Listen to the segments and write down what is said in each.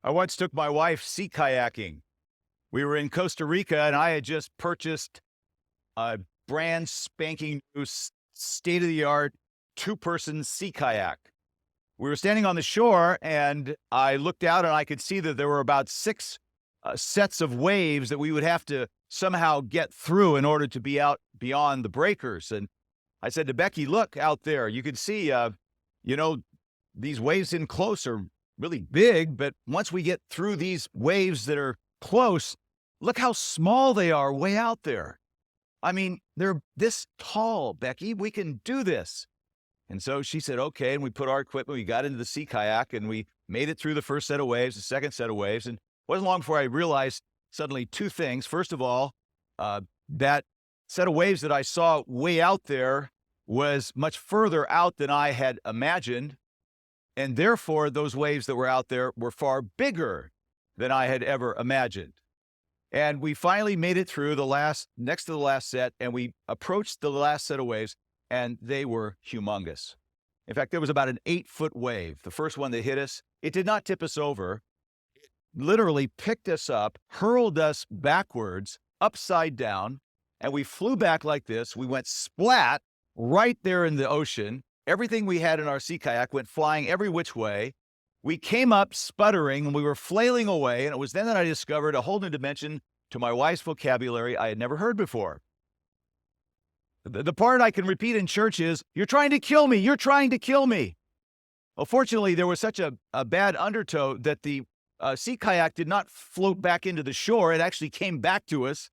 I once took my wife sea kayaking. We were in Costa Rica, and I had just purchased a brand spanking new state of the art two-person sea kayak. We were standing on the shore, and I looked out and I could see that there were about six sets of waves that we would have to somehow get through in order to be out beyond the breakers. And I said to Becky, look out there, you can see, these waves in close are really big, but once we get through these waves that are close, look how small they are way out there. I mean, they're this tall, Becky. We can do this. And so she said, okay. And we put our equipment, we got into the sea kayak, and we made it through the first set of waves, the second set of waves. And it wasn't long before I realized suddenly two things. First of all, that set of waves that I saw way out there was much further out than I had imagined. And therefore, those waves that were out there were far bigger than I had ever imagined. And we finally made it through next to the last set, and we approached the last set of waves, and they were humongous. In fact, there was about an 8-foot wave. The first one that hit us, it did not tip us over. It literally picked us up, hurled us backwards, upside down, and we flew back like this. We went splat right there in the ocean. Everything we had in our sea kayak went flying every which way. We came up sputtering, and we were flailing away, and it was then that I discovered a whole new dimension to my wife's vocabulary I had never heard before. The part I can repeat in church is, you're trying to kill me, you're trying to kill me. Well, fortunately, there was such a bad undertow that the sea kayak did not float back into the shore. It actually came back to us,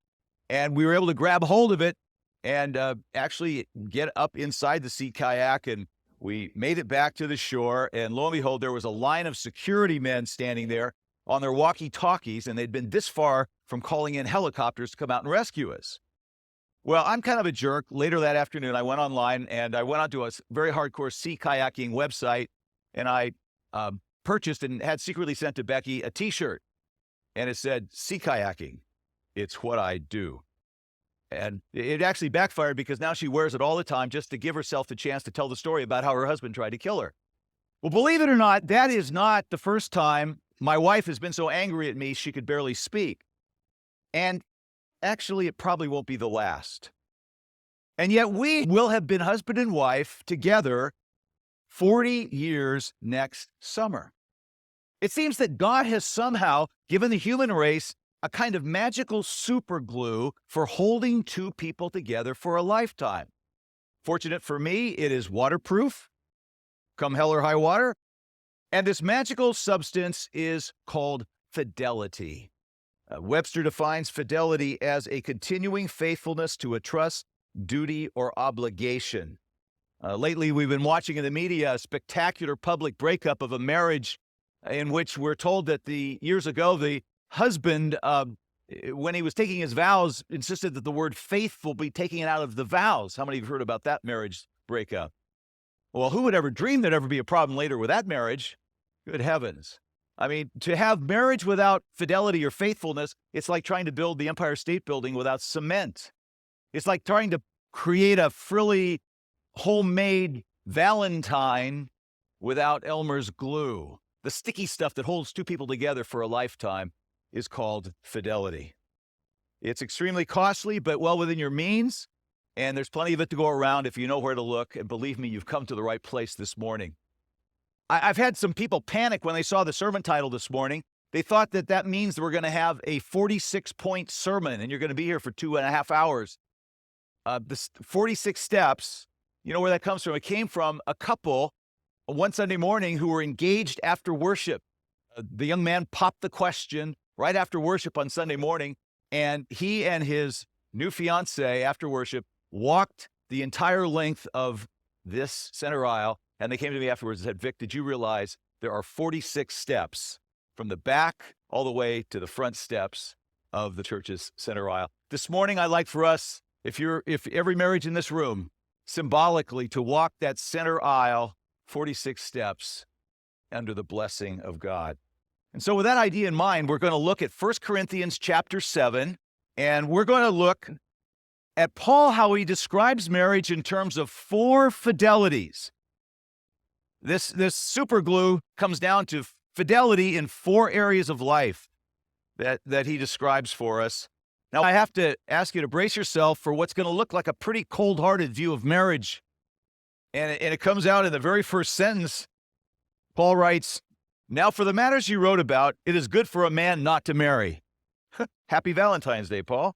and we were able to grab hold of it and actually get up inside the sea kayak, and we made it back to the shore. And lo and behold, there was a line of security men standing there on their walkie-talkies, and they'd been this far from calling in helicopters to come out and rescue us. Well, I'm kind of a jerk. Later that afternoon, I went online and I went onto a very hardcore sea kayaking website, and I purchased and had secretly sent to Becky a t-shirt, and it said, sea kayaking, it's what I do. And it actually backfired, because now she wears it all the time just to give herself the chance to tell the story about how her husband tried to kill her. Well, believe it or not, that is not the first time my wife has been so angry at me she could barely speak. And actually, it probably won't be the last. And yet we will have been husband and wife together 40 years next summer. It seems that God has somehow given the human race a kind of magical super glue for holding two people together for a lifetime. Fortunate for me, it is waterproof, come hell or high water. And this magical substance is called fidelity. Webster defines fidelity as a continuing faithfulness to a trust, duty, or obligation. Lately, we've been watching in the media a spectacular public breakup of a marriage in which we're told that years ago, the husband, when he was taking his vows, insisted that the word faithful be taken out of the vows. How many of you have heard about that marriage breakup? Well, who would ever dream there'd ever be a problem later with that marriage? Good heavens. I mean, to have marriage without fidelity or faithfulness, it's like trying to build the Empire State Building without cement. It's like trying to create a frilly, homemade Valentine without Elmer's glue. The sticky stuff that holds two people together for a lifetime is called fidelity. It's extremely costly, but well within your means, and there's plenty of it to go around if you know where to look, and believe me, you've come to the right place this morning. I've had some people panic when they saw the sermon title this morning. They thought that that means that we're going to have a 46-point sermon, and you're going to be here for 2.5 hours. The 46 steps, you know where that comes from? It came from a couple one Sunday morning who were engaged after worship. The young man popped the question right after worship on Sunday morning, and he and his new fiancée after worship walked the entire length of this center aisle, and they came to me afterwards and said, Vic, did you realize there are 46 steps from the back all the way to the front steps of the church's center aisle? This morning, I'd like for us, if every marriage in this room, symbolically to walk that center aisle 46 steps under the blessing of God. And so with that idea in mind, we're going to look at 1 Corinthians chapter 7, and we're going to look at Paul, how he describes marriage in terms of 4 fidelities. This super glue comes down to fidelity in 4 areas of life that he describes for us. Now, I have to ask you to brace yourself for what's going to look like a pretty cold-hearted view of marriage. And it comes out in the very first sentence. Paul writes, "Now for the matters you wrote about, it is good for a man not to marry." Happy Valentine's Day, Paul.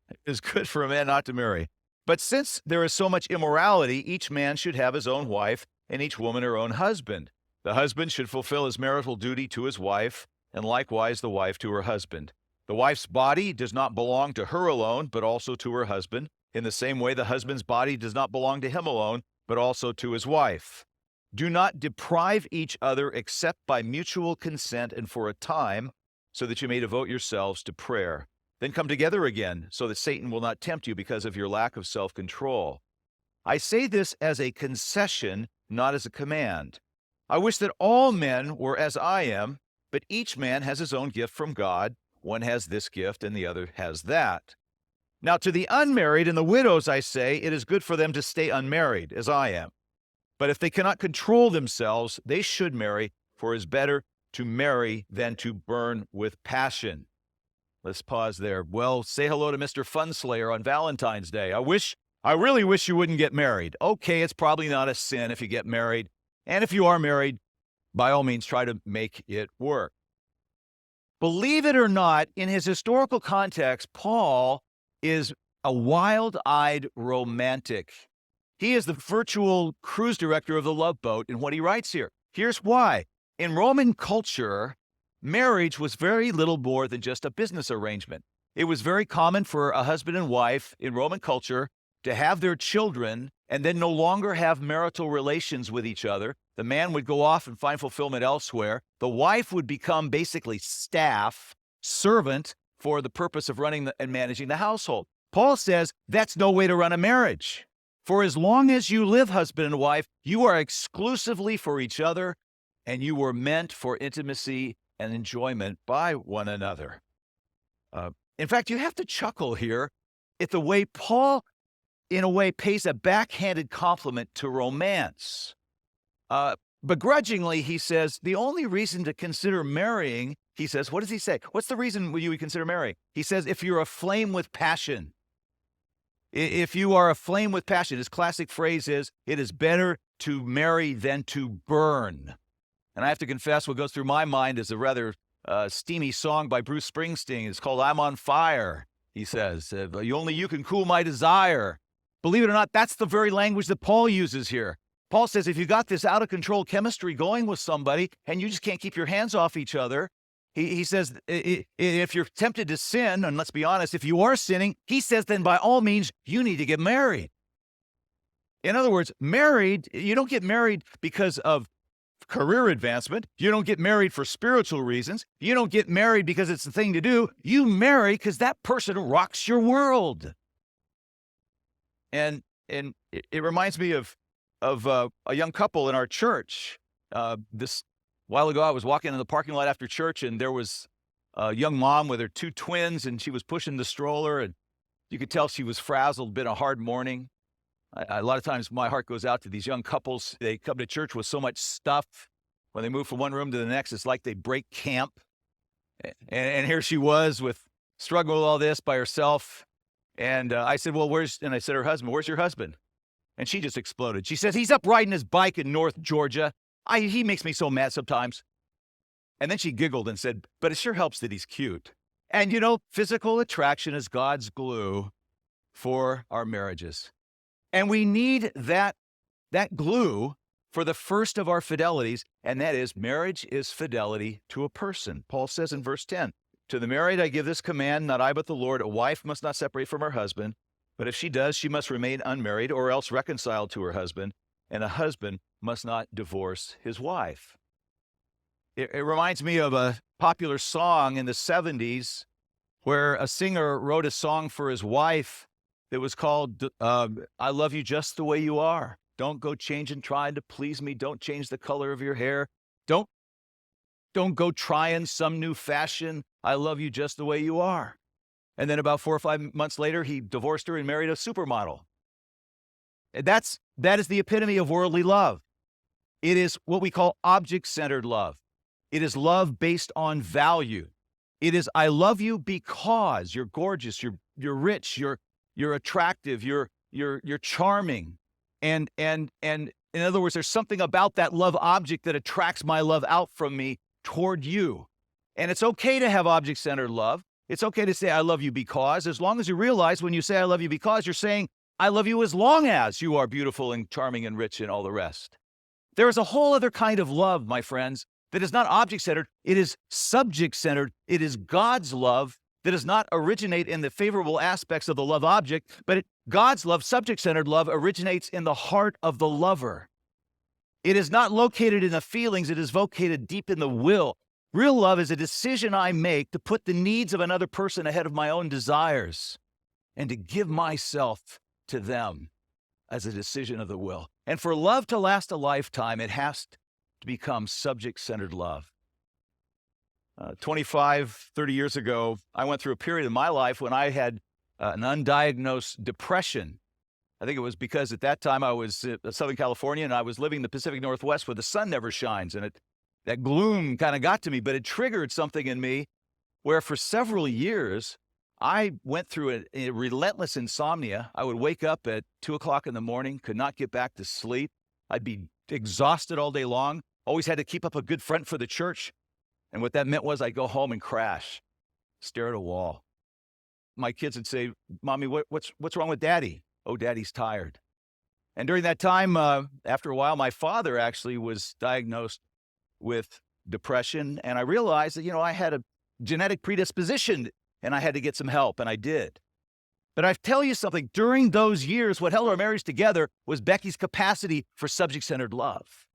It is good for a man not to marry. "But since there is so much immorality, each man should have his own wife, and each woman her own husband. The husband should fulfill his marital duty to his wife, and likewise the wife to her husband. The wife's body does not belong to her alone, but also to her husband. In the same way, the husband's body does not belong to him alone, but also to his wife. Do not deprive each other except by mutual consent and for a time, so that you may devote yourselves to prayer. Then come together again, so that Satan will not tempt you because of your lack of self-control. I say this as a concession, not as a command. I wish that all men were as I am, but each man has his own gift from God. One has this gift and the other has that. Now to the unmarried and the widows I say, it is good for them to stay unmarried, as I am. But if they cannot control themselves, they should marry, for it is better to marry than to burn with passion." Let's pause there. Well, say hello to Mr. Funslayer on Valentine's Day. I really wish you wouldn't get married. Okay, it's probably not a sin if you get married. And if you are married, by all means, try to make it work. Believe it or not, in his historical context, Paul is a wild-eyed romantic. He is the virtual cruise director of the Love Boat in what he writes here. Here's why. In Roman culture, marriage was very little more than just a business arrangement. It was very common for a husband and wife in Roman culture to have their children and then no longer have marital relations with each other. The man would go off and find fulfillment elsewhere. The wife would become basically staff, servant, for the purpose of running and managing the household. Paul says that's no way to run a marriage. For as long as you live husband and wife, you are exclusively for each other, and you were meant for intimacy and enjoyment by one another. In fact, you have to chuckle here at the way Paul, in a way, pays a backhanded compliment to romance. Begrudgingly, he says, the only reason to consider marrying, he says, what does he say? What's the reason you would consider marrying? He says, if you're aflame with passion. If you are aflame with passion, his classic phrase is, it is better to marry than to burn. And I have to confess, what goes through my mind is a rather steamy song by Bruce Springsteen. It's called I'm on Fire, he says. Only you can cool my desire. Believe it or not, that's the very language that Paul uses here. Paul says if you got this out-of-control chemistry going with somebody and you just can't keep your hands off each other, he says if you're tempted to sin, and let's be honest, if you are sinning, he says then by all means, you need to get married. In other words, you don't get married because of career advancement. You don't get married for spiritual reasons. You don't get married because it's the thing to do. You marry because that person rocks your world. And it reminds me of a young couple in our church. This while ago, I was walking in the parking lot after church, and there was a young mom with her 2 twins, and she was pushing the stroller, and you could tell she was frazzled, been a hard morning. A lot of times my heart goes out to these young couples. They come to church with so much stuff. When they move from one room to the next, it's like they break camp. And here she was struggling with all this by herself. And I said, and I said, her husband, where's your husband? And she just exploded. She says, he's up riding his bike in North Georgia. He makes me so mad sometimes. And then she giggled and said, but it sure helps that he's cute. And physical attraction is God's glue for our marriages. And we need that glue for the first of our fidelities, and that is marriage is fidelity to a person. Paul says in verse 10, to the married I give this command, not I but the Lord, a wife must not separate from her husband, but if she does, she must remain unmarried or else reconciled to her husband, and a husband must not divorce his wife. It reminds me of a popular song in the 70s where a singer wrote a song for his wife that was called, I love you just the way you are. Don't go changing, trying to please me. Don't change the color of your hair. Don't go trying some new fashion. I love you just the way you are. And then about 4 or 5 months later, he divorced her and married a supermodel. That is the epitome of worldly love. It is what we call object-centered love. It is love based on value. It is, I love you because you're gorgeous, you're rich, you're attractive, you're charming. And in other words, there's something about that love object that attracts my love out from me toward you. And it's okay to have object-centered love. It's okay to say, I love you because, as long as you realize when you say, I love you because, you're saying, I love you as long as you are beautiful and charming and rich and all the rest. There is a whole other kind of love, my friends, that is not object-centered. It is subject-centered. It is God's love that does not originate in the favorable aspects of the love object, but God's love, subject-centered love, originates in the heart of the lover. It is not located in the feelings. It is located deep in the will. Real love is a decision I make to put the needs of another person ahead of my own desires and to give myself to them as a decision of the will. And for love to last a lifetime, it has to become subject-centered love. 25, 30 years ago, I went through a period in my life when I had an undiagnosed depression. I think it was because at that time I was in Southern California and I was living in the Pacific Northwest where the sun never shines. And that gloom kind of got to me, but it triggered something in me where for several years, I went through a relentless insomnia. I would wake up at 2 o'clock in the morning, could not get back to sleep. I'd be exhausted all day long, always had to keep up a good front for the church. And what that meant was I'd go home and crash, stare at a wall. My kids would say, Mommy, what's wrong with Daddy? Oh, Daddy's tired. And during that time, after a while, my father actually was diagnosed with depression. And I realized that, I had a genetic predisposition and I had to get some help, and I did. But I tell you something, during those years, what held our marriage together was Becky's capacity for subject-centered love.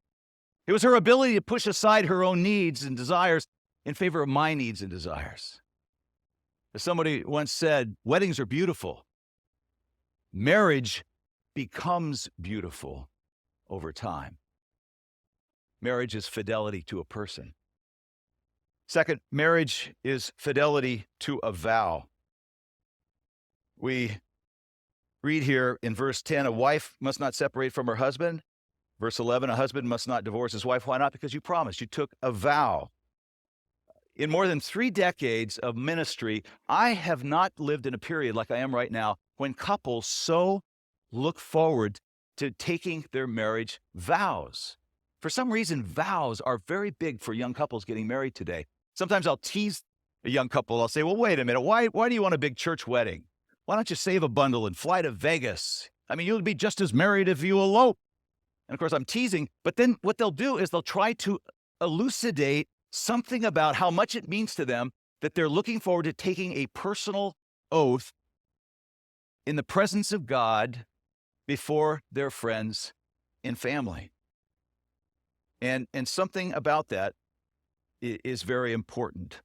It was her ability to push aside her own needs and desires in favor of my needs and desires. As somebody once said, weddings are beautiful. Marriage becomes beautiful over time. Marriage is fidelity to a person. Second, marriage is fidelity to a vow. We read here in verse 10, a wife must not separate from her husband. Verse 11, a husband must not divorce his wife. Why not? Because you promised. You took a vow. In more than 3 decades of ministry, I have not lived in a period like I am right now when couples so look forward to taking their marriage vows. For some reason, vows are very big for young couples getting married today. Sometimes I'll tease a young couple. I'll say, well, wait a minute. Why do you want a big church wedding? Why don't you save a bundle and fly to Vegas? I mean, you'll be just as married if you elope. And of course, I'm teasing. But then what they'll do is they'll try to elucidate something about how much it means to them that they're looking forward to taking a personal oath in the presence of God before their friends and family. And something about that is very important.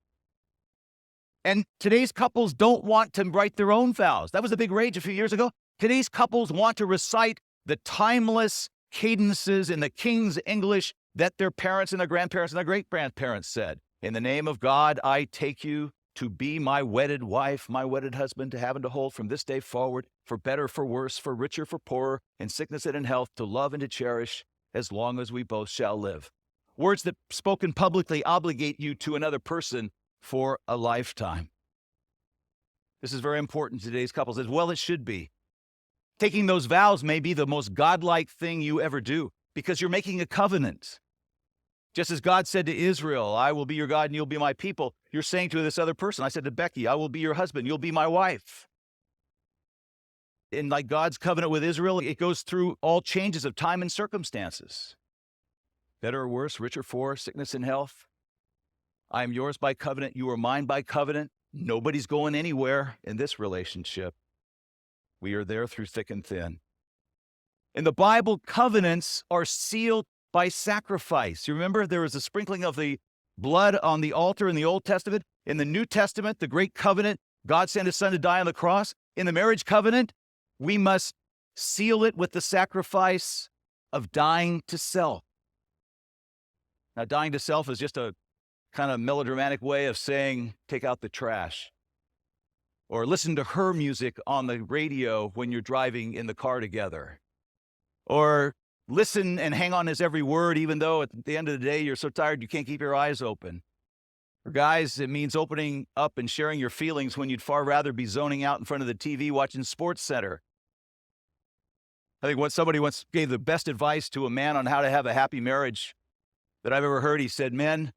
And today's couples don't want to write their own vows. That was a big rage a few years ago. Today's couples want to recite the timeless cadences in the King's English that their parents and their grandparents and their great-grandparents said. In the name of God, I take you to be my wedded wife, my wedded husband, to have and to hold from this day forward, for better, for worse, for richer, for poorer, in sickness and in health, to love and to cherish as long as we both shall live. Words that spoken publicly obligate you to another person for a lifetime. This is very important to today's couples, as well it should be. Taking those vows may be the most godlike thing you ever do because you're making a covenant. Just as God said to Israel, I will be your God and you'll be my people, you're saying to this other person, I said to Becky, I will be your husband, you'll be my wife. And like God's covenant with Israel, it goes through all changes of time and circumstances. Better or worse, rich or poor, sickness and health. I am yours by covenant, you are mine by covenant. Nobody's going anywhere in this relationship. We are there through thick and thin. In the Bible, covenants are sealed by sacrifice. You remember there was a sprinkling of the blood on the altar in the Old Testament. In the New Testament, the great covenant, God sent his son to die on the cross. In the marriage covenant, we must seal it with the sacrifice of dying to self. Now, dying to self is just a kind of melodramatic way of saying, take out the trash. Or listen to her music on the radio when you're driving in the car together. Or listen and hang on his every word, even though at the end of the day, you're so tired you can't keep your eyes open. For guys, it means opening up and sharing your feelings when you'd far rather be zoning out in front of the TV watching Sports Center. I think somebody once gave the best advice to a man on how to have a happy marriage that I've ever heard. He said, men,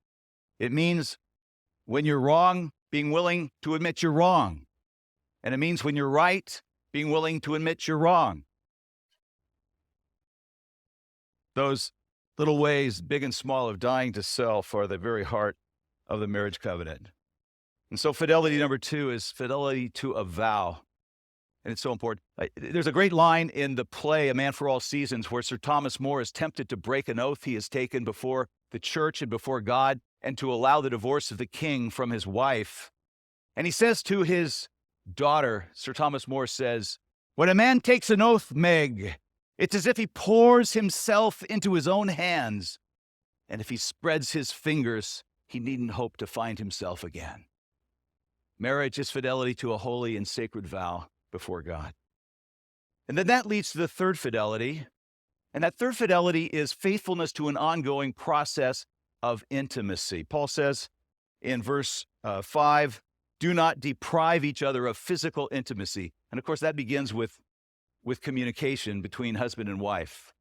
it means when you're wrong, being willing to admit you're wrong. And it means when you're right, being willing to admit you're wrong. Those little ways, big and small, of dying to self are the very heart of the marriage covenant. And so fidelity number 2 is fidelity to a vow. And it's so important. There's a great line in the play, A Man for All Seasons, where Sir Thomas More is tempted to break an oath he has taken before the church and before God and to allow the divorce of the king from his wife. And he says to his daughter, Sir Thomas More says, when a man takes an oath, Meg, it's as if he pours himself into his own hands. And if he spreads his fingers, he needn't hope to find himself again. Marriage is fidelity to a holy and sacred vow before God. And then that leads to the third fidelity. And that third fidelity is faithfulness to an ongoing process of intimacy. Paul says in verse 5, do not deprive each other of physical intimacy. And of course, that begins with communication between husband and wife.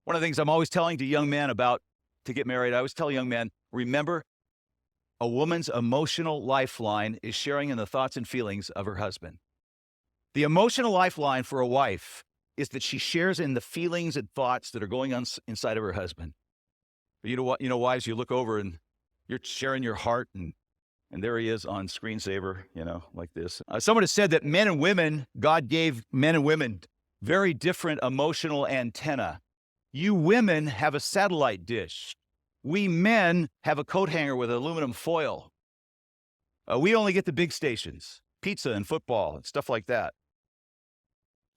One of the things I'm always telling to young men about to get married, I always tell young men, remember, a woman's emotional lifeline is sharing in the thoughts and feelings of her husband. The emotional lifeline for a wife is that she shares in the feelings and thoughts that are going on inside of her husband. But you know what? You know, wives, you look over and you're sharing your heart, and there he is on screensaver, like this. Someone has said that men and women, God gave men and women very different emotional antenna. You women have a satellite dish. We men have a coat hanger with aluminum foil. We only get the big stations, pizza and football and stuff like that.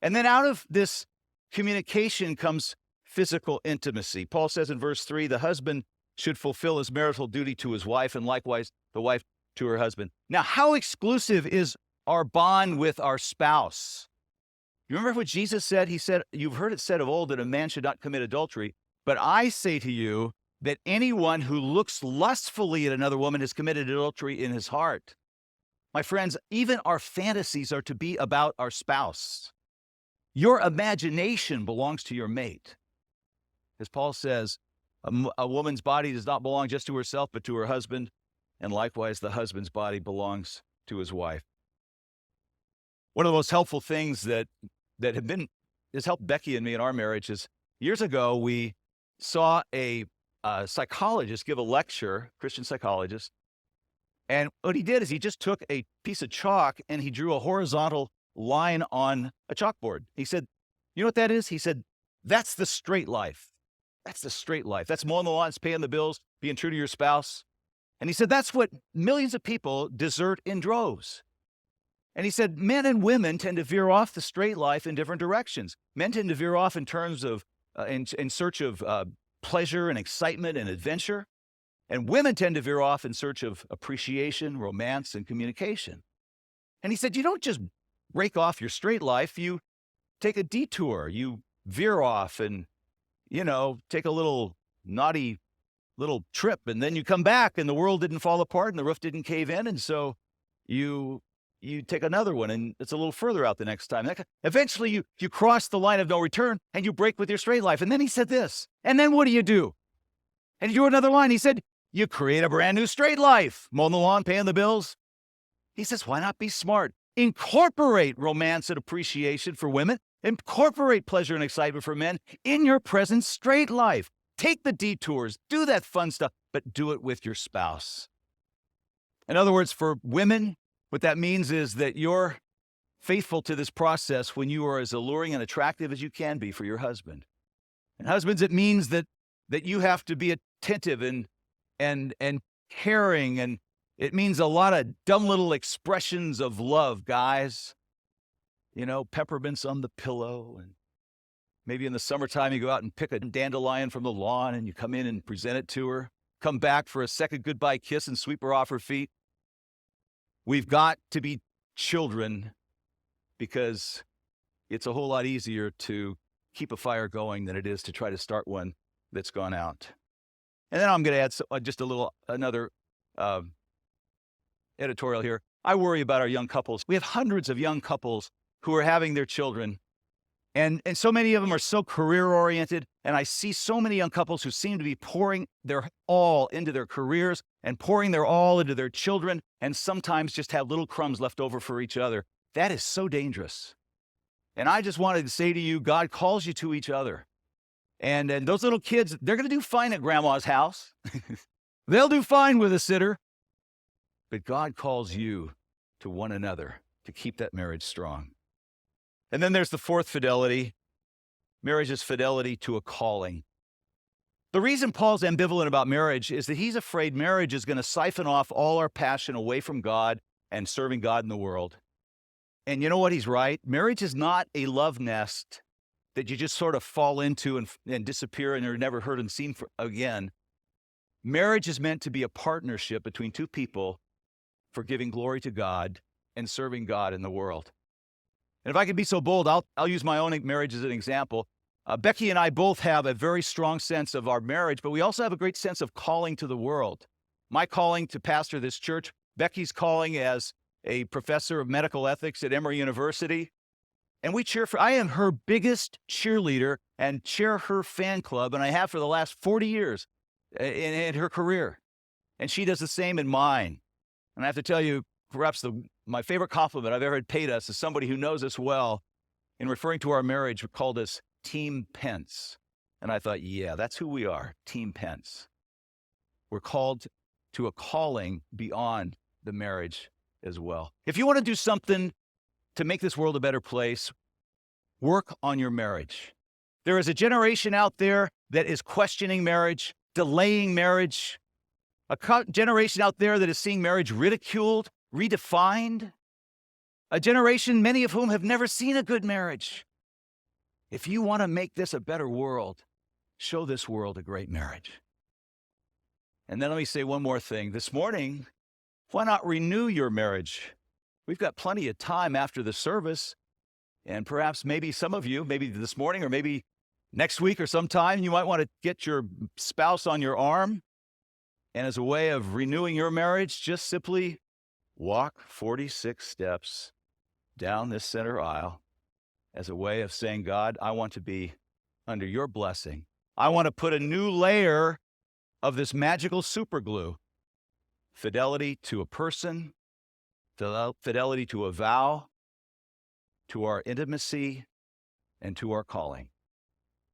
And then out of this communication comes physical intimacy. Paul says in verse 3, the husband should fulfill his marital duty to his wife, and likewise the wife to her husband. Now, how exclusive is our bond with our spouse? You remember what Jesus said? He said, you've heard it said of old that a man should not commit adultery, but I say to you that anyone who looks lustfully at another woman has committed adultery in his heart. My friends, even our fantasies are to be about our spouse. Your imagination belongs to your mate. As Paul says, a woman's body does not belong just to herself, but to her husband. And likewise, the husband's body belongs to his wife. One of the most helpful things that has helped Becky and me in our marriage is years ago, we saw a psychologist give a lecture, Christian psychologist. And what he did is he just took a piece of chalk and he drew a horizontal line on a chalkboard. He said, you know what that is? He said, that's the straight life. That's the straight life. That's mowing the lawns, paying the bills, being true to your spouse. And he said, that's what millions of people desert in droves. And he said, men and women tend to veer off the straight life in different directions. Men tend to veer off in terms of, in search of pleasure and excitement and adventure. And women tend to veer off in search of appreciation, romance, and communication. And he said, you don't just break off your straight life, you take a detour, you veer off and, take a little naughty little trip, and then you come back and the world didn't fall apart and the roof didn't cave in, and so you take another one and it's a little further out the next time. Eventually you cross the line of no return and you break with your straight life. And then he said this, and then what do? And you do another line. He said, you create a brand new straight life, mowing the lawn, paying the bills. He says, why not be smart? Incorporate romance and appreciation for women. Incorporate pleasure and excitement for men in your present straight life. Take the detours, do that fun stuff, but do it with your spouse. In other words, for women, what that means is that you're faithful to this process when you are as alluring and attractive as you can be for your husband. And husbands, it means that you have to be attentive and caring, and it means a lot of dumb little expressions of love, guys. Peppermints on the pillow, and maybe in the summertime you go out and pick a dandelion from the lawn and you come in and present it to her, come back for a second goodbye kiss and sweep her off her feet. We've got to be children because it's a whole lot easier to keep a fire going than it is to try to start one that's gone out. And then I'm going to add just another editorial here. I worry about our young couples. We have hundreds of young couples who are having their children, and so many of them are so career-oriented, and I see so many young couples who seem to be pouring their all into their careers and pouring their all into their children, and sometimes just have little crumbs left over for each other. That is so dangerous. And I just wanted to say to you, God calls you to each other. And those little kids, they're going to do fine at grandma's house. They'll do fine with a sitter. But God calls you to one another to keep that marriage strong. And then there's the fourth fidelity. Marriage is fidelity to a calling. The reason Paul's ambivalent about marriage is that he's afraid marriage is going to siphon off all our passion away from God and serving God in the world. And you know what? He's right. Marriage is not a love nest that you just sort of fall into and disappear and are never heard and seen again. Marriage is meant to be a partnership between two people for giving glory to God and serving God in the world. And if I could be so bold, I'll use my own marriage as an example. Becky and I both have a very strong sense of our marriage, but we also have a great sense of calling to the world. My calling to pastor this church, Becky's calling as a professor of medical ethics at Emory University. And we I am her biggest cheerleader and chair her fan club, and I have for the last 40 years in her career. And she does the same in mine. And I have to tell you, perhaps my favorite compliment I've ever paid us is somebody who knows us well, in referring to our marriage, called us Team Pence. And I thought, yeah, that's who we are, Team Pence. We're called to a calling beyond the marriage as well. If you want to do something to make this world a better place, work on your marriage. There is a generation out there that is questioning marriage, delaying marriage, a generation out there that is seeing marriage ridiculed, redefined, a generation, many of whom have never seen a good marriage. If you want to make this a better world, show this world a great marriage. And then let me say one more thing. This morning, why not renew your marriage? We've got plenty of time after the service, and perhaps maybe some of you, maybe this morning or maybe next week or sometime, you might want to get your spouse on your arm, and as a way of renewing your marriage, just simply walk 46 steps down this center aisle as a way of saying, God, I want to be under your blessing. I want to put a new layer of this magical super glue. Fidelity to a person, fidelity to a vow, to our intimacy, and to our calling.